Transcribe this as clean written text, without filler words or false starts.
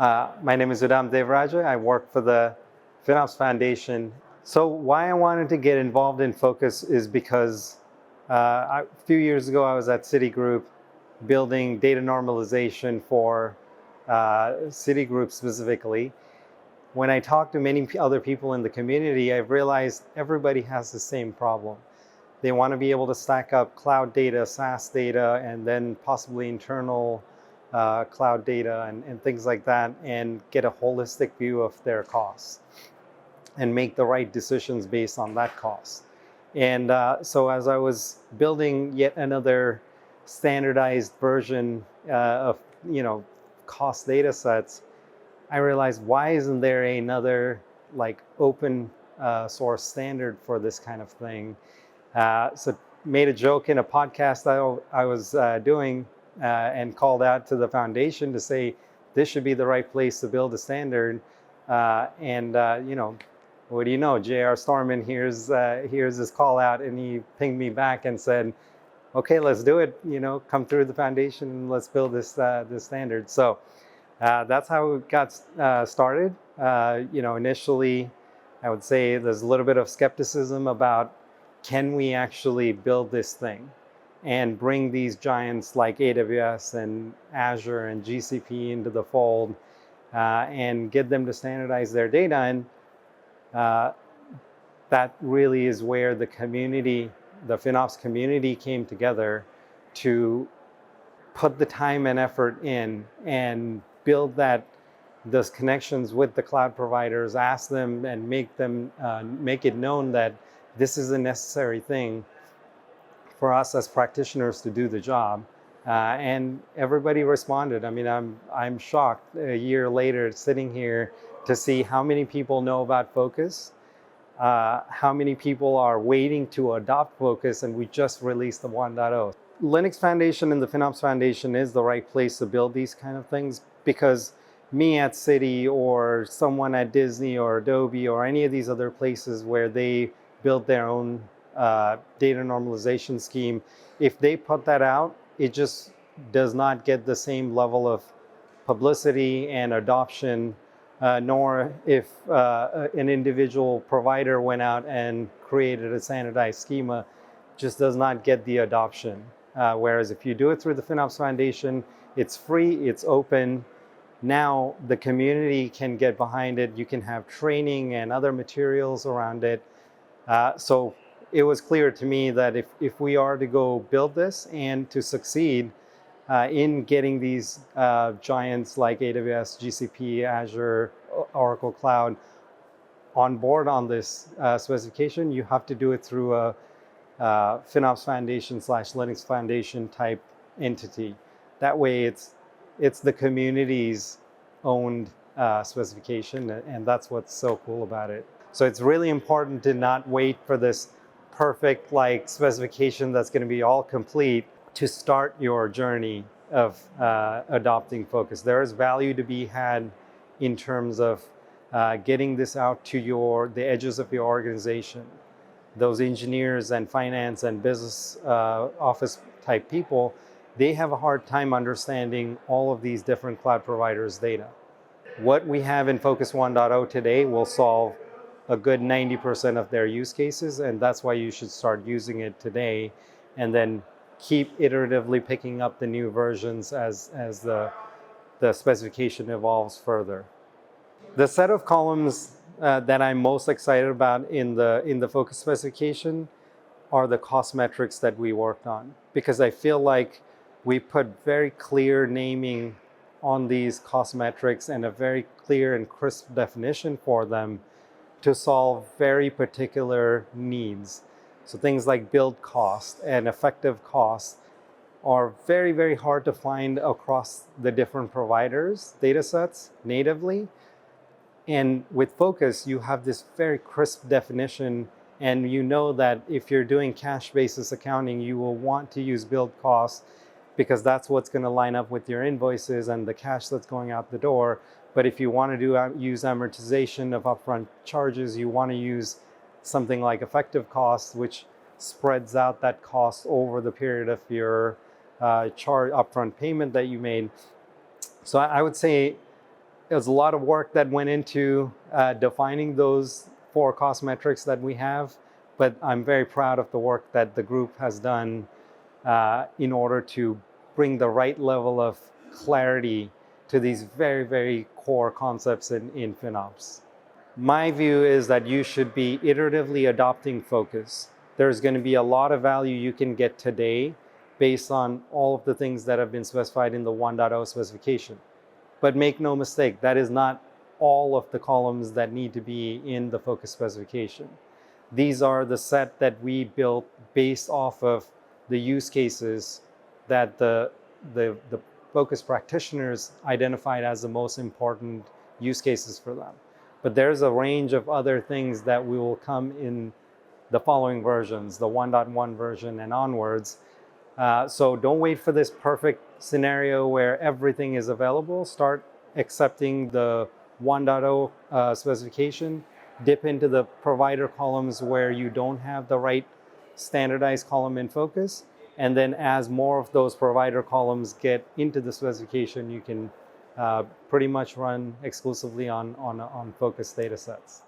My name is Udam Dewaraja. I work for the FinOps Foundation. So why I wanted to get involved in Focus is because a few years ago I was at Citigroup building data normalization for Citigroup specifically. When I talked to many other people in the community, I've realized everybody has the same problem. They want to be able to stack up cloud data, SaaS data, and then possibly internal cloud data and things like that, and get a holistic view of their costs and make the right decisions based on that cost. And so as I was building yet another standardized version of cost data sets, I realized, why isn't there another like open source standard for this kind of thing? So made a joke in a podcast that I was doing and called out to the foundation to say this should be the right place to build a standard. What do you know? J.R. Storman hears this call out, and he pinged me back and said, "Okay, let's do it. Come through the foundation and let's build this standard." So that's how it got started. Initially, I would say there's a little bit of skepticism about, can we actually build this thing and bring these giants like AWS and Azure and GCP into the fold and get them to standardize their data? And that really is where the community, the FinOps community, came together to put the time and effort in and build those connections with the cloud providers, ask them and make it known that this is a necessary thing for us as practitioners to do the job. And everybody responded. I mean, I'm shocked a year later sitting here to see how many people know about Focus, how many people are waiting to adopt Focus, and we just released the 1.0. Linux Foundation and the FinOps Foundation is the right place to build these kind of things, because me at Citi or someone at Disney or Adobe or any of these other places where they build their own data normalization scheme, if they put that out, it just does not get the same level of publicity and adoption, nor if an individual provider went out and created a standardized schema, just does not get the adoption. Whereas if you do it through the FinOps Foundation, it's free, it's open. Now the community can get behind it. You can have training and other materials around it. So it was clear to me that if we are to go build this and to succeed in getting these giants like AWS, GCP, Azure, Oracle Cloud on board on this specification, you have to do it through a FinOps Foundation / Linux Foundation type entity. That way it's the community's owned specification, and that's what's so cool about it. So it's really important to not wait for this perfect specification that's going to be all complete to start your journey of adopting Focus. There is value to be had in terms of getting this out to the edges of your organization. Those engineers and finance and business office type people, they have a hard time understanding all of these different cloud providers' data. What we have in Focus 1.0 today will solve a good 90% of their use cases, and that's why you should start using it today, and then keep iteratively picking up the new versions as the specification evolves further. The set of columns that I'm most excited about in the Focus specification are the cost metrics that we worked on, because I feel like we put very clear naming on these cost metrics and a very clear and crisp definition for them to solve very particular needs. So things like build cost and effective cost are very, very hard to find across the different providers' data sets natively. And with Focus, you have this very crisp definition, and you know that if you're doing cash basis accounting, you will want to use build cost because that's what's going to line up with your invoices and the cash that's going out the door. But if you want to use amortization of upfront charges, you want to use something like effective cost, which spreads out that cost over the period of your upfront payment that you made. So I would say There's a lot of work that went into defining those 4 cost metrics that we have, but I'm very proud of the work that the group has done in order to bring the right level of clarity to these very, very core concepts in FinOps. My view is that you should be iteratively adopting focus. There's going to be a lot of value you can get today based on all of the things that have been specified in the 1.0 specification. But make no mistake, that is not all of the columns that need to be in the focus specification. These are the set that we built based off of the use cases that the focus practitioners identified as the most important use cases for them. But there's a range of other things that we will come in the following versions, the 1.1 version and onwards. So don't wait for this perfect scenario where everything is available. Start accepting the 1.0 specification. Dip into the provider columns where you don't have the right standardized column in focus. And then as more of those provider columns get into the specification, you can pretty much run exclusively on focus data sets.